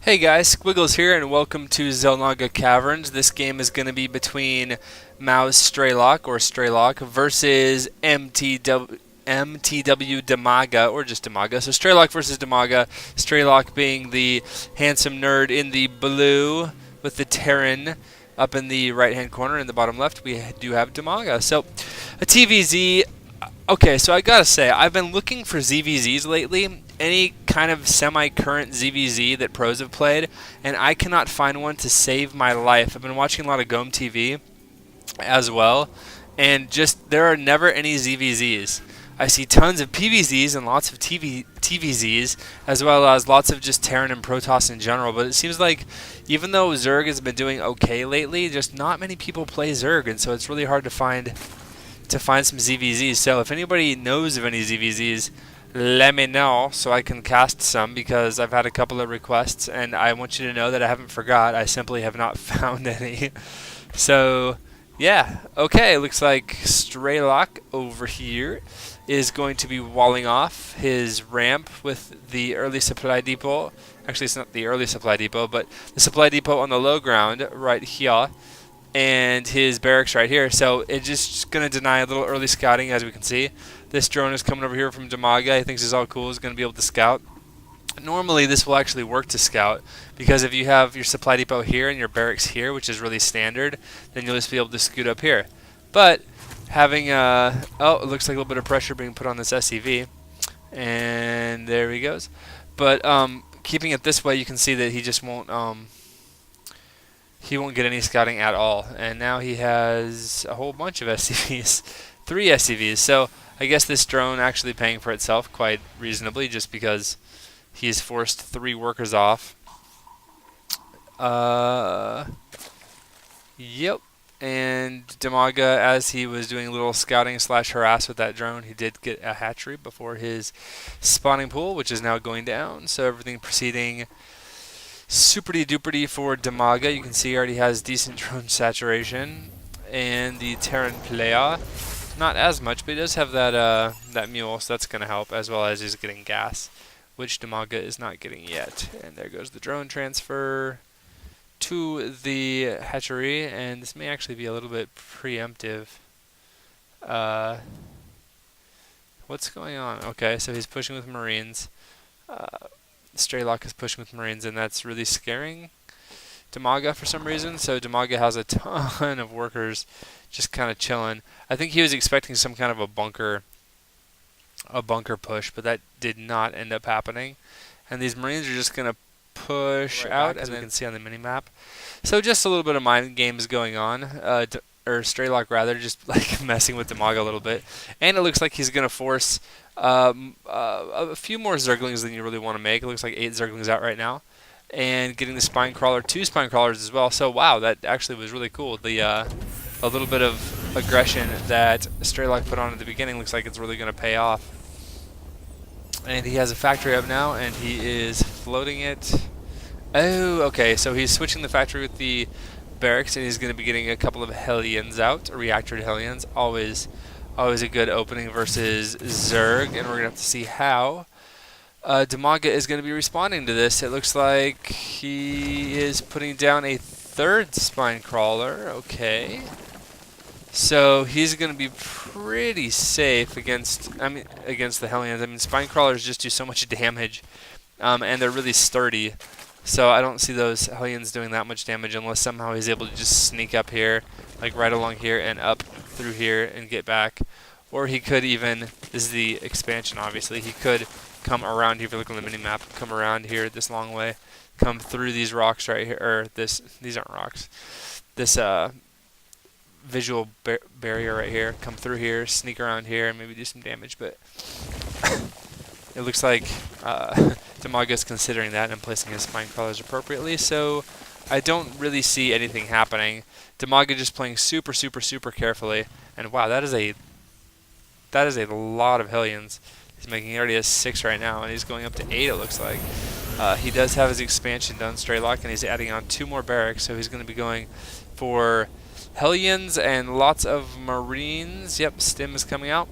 Hey guys, Squiggles here, and welcome to DIMAGA Caverns. This game is going to be between Mao's Strelok or Strelok versus MTW DIMAGA or just DIMAGA. So Strelok versus DIMAGA. Strelok being the handsome nerd in the blue with the Terran up in the right hand corner. In the bottom left, we do have DIMAGA. So a TVZ. Okay, so I gotta say, I've been looking for ZVZs lately, any kind of semi-current ZVZ that pros have played, and I cannot find one to save my life. I've been watching a lot of GOM TV as well, and just there are never any ZVZs. I see tons of PVZs and lots of TVZs, as well as lots of just Terran and Protoss in general, but it seems like even though Zerg has been doing okay lately, just not many people play Zerg, and so it's really hard to find some ZVZs. So if anybody knows of any ZVZs, let me know so I can cast some, because I've had a couple of requests and I want you to know that I haven't forgot. I simply have not found any. So yeah, okay, looks like Strelok over here is going to be walling off his ramp with the early supply depot. Actually, it's not the early supply depot, but the supply depot on the low ground right here, and his barracks right here. So it's just going to deny a little early scouting, as we can see. This drone is coming over here from DIMAGA. He thinks it's all cool. He's going to be able to scout. Normally this will actually work to scout, because if you have your supply depot here and your barracks here, which is really standard, then you'll just be able to scoot up here. But having oh, it looks like a little bit of pressure being put on this SCV, and there he goes. But keeping it this way, you can see that he just won't get any scouting at all. And now he has a whole bunch of SCVs, 3 SCVs. So I guess this drone actually paying for itself quite reasonably, just because he's forced 3 workers off. Yep. And DIMAGA, as he was doing a little scouting / harass with that drone, he did get a hatchery before his spawning pool, which is now going down. So everything proceeding superty duperty for DIMAGA. You can see he already has decent drone saturation, and the Terran player not as much, but he does have that that mule, so that's going to help, as well as he's getting gas, which DIMAGA is not getting yet. And there goes the drone transfer to the hatchery, and this may actually be a little bit preemptive. What's going on? Okay, so he's pushing with Marines. Strelok is pushing with Marines, and that's really scaring DIMAGA for some reason. So DIMAGA has a ton of workers just kind of chilling. I think he was expecting some kind of a bunker push, but that did not end up happening. And these Marines are just going to push out, as we can see on the mini-map. So just a little bit of mind games going on. Or Strelok rather, just like messing with DIMAGA a little bit. And it looks like he's going to force a few more Zerglings than you really want to make. It looks like 8 Zerglings out right now. And getting the Spine Crawler, 2 Spine Crawlers as well. So wow, that actually was really cool. The a little bit of aggression that Strelok put on at the beginning looks like it's really going to pay off. And he has a factory up now, and he is floating it. Oh, okay, so he's switching the factory with the barracks, and he's going to be getting a couple of Hellions out, reactor Hellions. Always a good opening versus Zerg, and we're going to have to see how DIMAGA is going to be responding to this. It looks like he is putting down a 3rd Spine Crawler. Okay. So he's going to be pretty safe against the Hellions. I mean, Spine Crawlers just do so much damage, and they're really sturdy. So I don't see those Hellions doing that much damage unless somehow he's able to just sneak up here, like right along here and up through here and get back. Or he could even, this is the expansion obviously, he could come around here, if you look on the mini-map, come around here this long way, come through these rocks right here, or these aren't rocks, this visual barrier right here, come through here, sneak around here, and maybe do some damage. But it looks like DIMAGA is considering that and placing his Spine Crawlers appropriately, so I don't really see anything happening. DIMAGA just playing super carefully, and wow, that is a lot of Hellions. He's making, he already has 6 right now, and he's going up to 8, it looks like. He does have his expansion done, Strelok, and he's adding on 2 more barracks, so he's going to be going for Hellions and lots of Marines. Yep, Stim is coming out.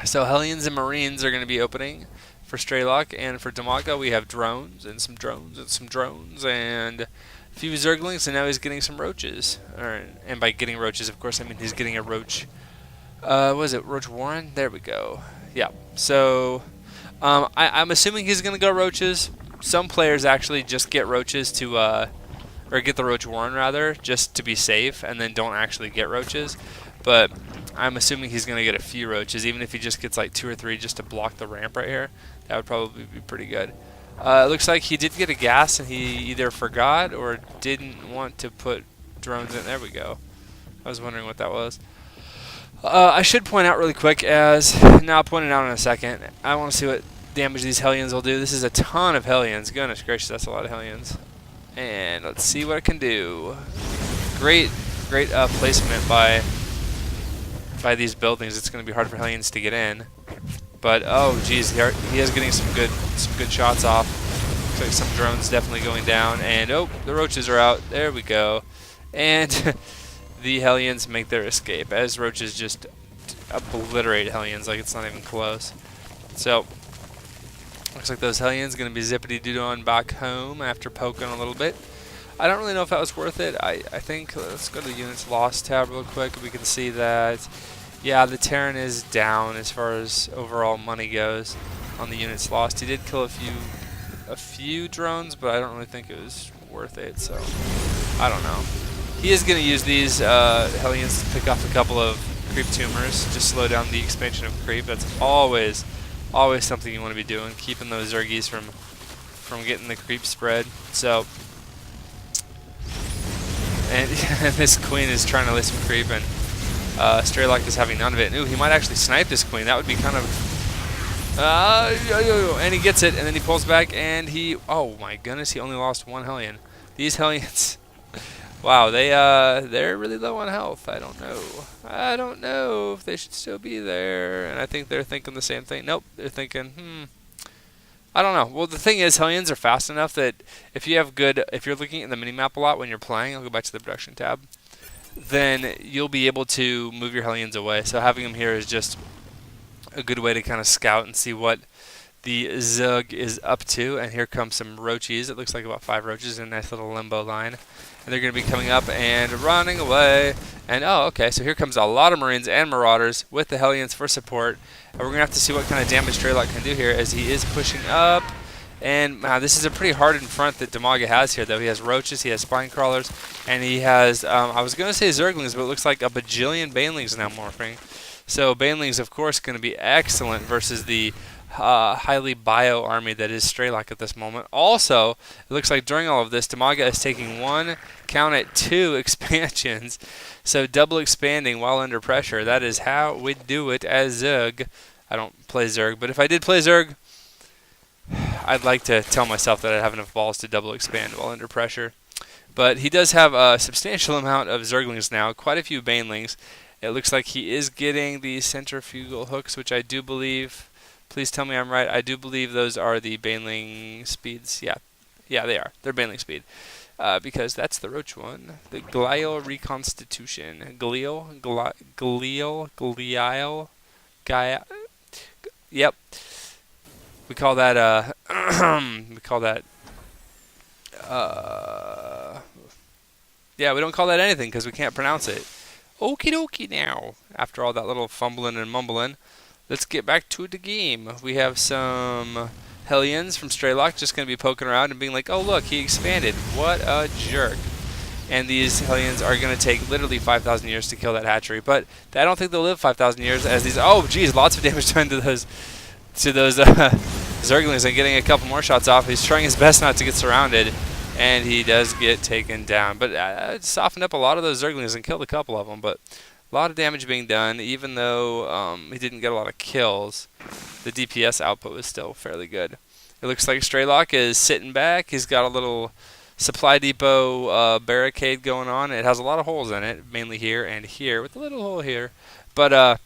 So Hellions and Marines are going to be opening for Strelok, and for DIMAGA we have drones and some drones and some drones and a few zerglings, and now he's getting some roaches. And by getting roaches, of course, I mean he's getting a roach. What is it? Roach Warren? There we go. Yeah. So I'm assuming he's gonna go roaches. Some players actually just get roaches to or get the Roach Warren rather, just to be safe, and then don't actually get roaches. But I'm assuming he's going to get a few roaches, even if he just gets like 2 or 3 just to block the ramp right here. That would probably be pretty good. It looks like he did get a gas, and he either forgot or didn't want to put drones in. There we go. I was wondering what that was. I should point out really quick, as now pointed out in a second, I want to see what damage these Hellions will do. This is a ton of Hellions. Goodness gracious, that's a lot of Hellions. And let's see what it can do. Great placement by these buildings. It's going to be hard for Hellions to get in. But oh geez, he is getting some good shots off. Looks like some drones definitely going down. And oh, the roaches are out. There we go. And the Hellions make their escape as roaches just obliterate Hellions like it's not even close. So looks like those Hellions going to be zippity-doo on back home after poking a little bit. I don't really know if that was worth it. I think, let's go to the Units Lost tab real quick. We can see that, yeah, the Terran is down as far as overall money goes on the Units Lost. He did kill a few drones, but I don't really think it was worth it, so I don't know. He is going to use these Hellions to pick off a couple of creep tumors, just slow down the expansion of creep. That's always something you want to be doing, keeping those Zergies from getting the creep spread. So, and this Queen is trying to lay some creep, and Strelok is having none of it. And ooh, he might actually snipe this Queen. That would be kind of and he gets it, and then he pulls back, and he, oh my goodness, he only lost 1 Hellion. These Hellions, wow, they're really low on health. I don't know if they should still be there. And I think they're thinking the same thing. Nope, they're thinking, I don't know. Well, the thing is, Hellions are fast enough that if you're looking at the minimap a lot when you're playing, I'll go back to the production tab, then you'll be able to move your Hellions away. So having them here is just a good way to kind of scout and see what the Zug is up to. And here comes some roaches. It looks like about 5 roaches in a nice little limbo line. And they're going to be coming up and running away. And oh, okay, so here comes a lot of Marines and Marauders with the Hellions for support. And we're going to have to see what kind of damage Strelok can do here as he is pushing up. And this is a pretty hardened front that DIMAGA has here, though. He has roaches, he has spine crawlers, and he has, I was going to say Zerglings, but it looks like a bajillion Banelings now morphing. So Banelings, of course, going to be excellent versus the highly bio army that is Strelok at this moment. Also, it looks like during all of this, DIMAGA is taking 2 expansions, so double expanding while under pressure. That is how we do it as Zerg. I don't play Zerg, but if I did play Zerg, I'd like to tell myself that I'd have enough balls to double expand while under pressure. But he does have a substantial amount of Zerglings now, quite a few Banelings. It looks like he is getting the centrifugal hooks, which I do believe, please tell me I'm right, I do believe those are the Baneling speeds. Yeah, they are. They're Baneling speed. Because that's the roach one. The glial reconstitution. Yep. We call that, yeah, we don't call that anything because we can't pronounce it. Okie dokie now. After all that little fumbling and mumbling, let's get back to the game. We have some Hellions from Strelok just going to be poking around and being like, oh look, he expanded. What a jerk. And these Hellions are going to take literally 5,000 years to kill that hatchery. But I don't think they'll live 5,000 years as these, oh geez, lots of damage done to those Zerglings and getting a couple more shots off. He's trying his best not to get surrounded, and he does get taken down. But softened up a lot of those Zerglings and killed a couple of them. But a lot of damage being done, even though he didn't get a lot of kills. The DPS output was still fairly good. It looks like Strelok is sitting back. He's got a little supply depot barricade going on. It has a lot of holes in it, mainly here and here, with a little hole here. But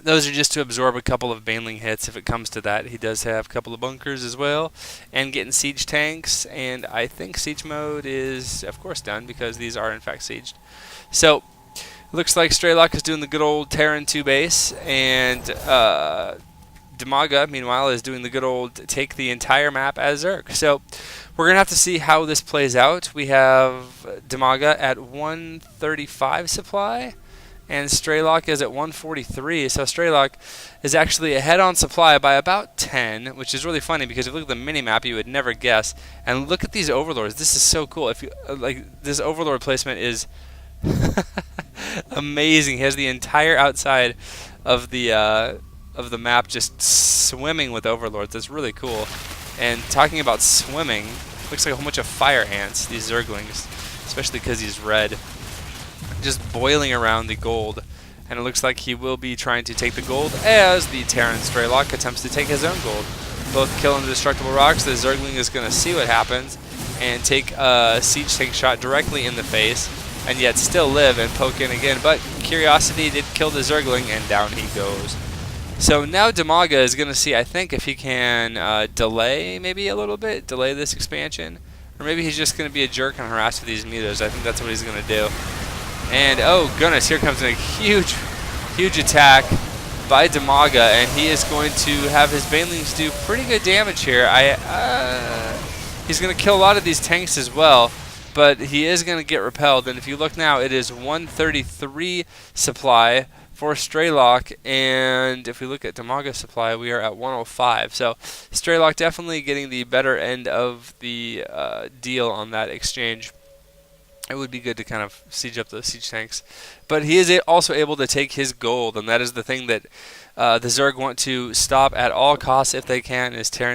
those are just to absorb a couple of Baneling hits if it comes to that. He does have a couple of bunkers as well, and getting siege tanks, and I think siege mode is, of course, done because these are, in fact, sieged. So, looks like Strelok is doing the good old Terran 2 base, and DIMAGA, meanwhile, is doing the good old take the entire map as Zerg. So we're going to have to see how this plays out. We have DIMAGA at 135 supply, and Strelok is at 143. So Strelok is actually ahead on supply by about 10, which is really funny because if you look at the mini-map, you would never guess. And look at these overlords. This is so cool. If you like, this overlord placement is amazing. He has the entire outside of the map just swimming with overlords. That's really cool. And talking about swimming, looks like a whole bunch of fire ants, these Zerglings, especially because he's red, just boiling around the gold. And it looks like he will be trying to take the gold as the Terran Strelok attempts to take his own gold. Both kill indestructible rocks. The Zergling is going to see what happens and take a siege tank shot directly in the face, and yet still live and poke in again. But Curiosity did kill the Zergling, and down he goes. So now DIMAGA is going to see, I think, if he can delay maybe a little bit, delay this expansion. Or maybe he's just going to be a jerk and harass with these meters. I think that's what he's going to do. And oh goodness, here comes a huge, huge attack by DIMAGA, and he is going to have his Banelings do pretty good damage here. He's going to kill a lot of these tanks as well, but he is going to get repelled. And if you look now, it is 133 supply for Strelok, and if we look at DIMAGA supply, we are at 105. So Strelok definitely getting the better end of the deal on that exchange. It would be good to kind of siege up those siege tanks. But he is also able to take his gold, and that is the thing that the Zerg want to stop at all costs if they can, is tearing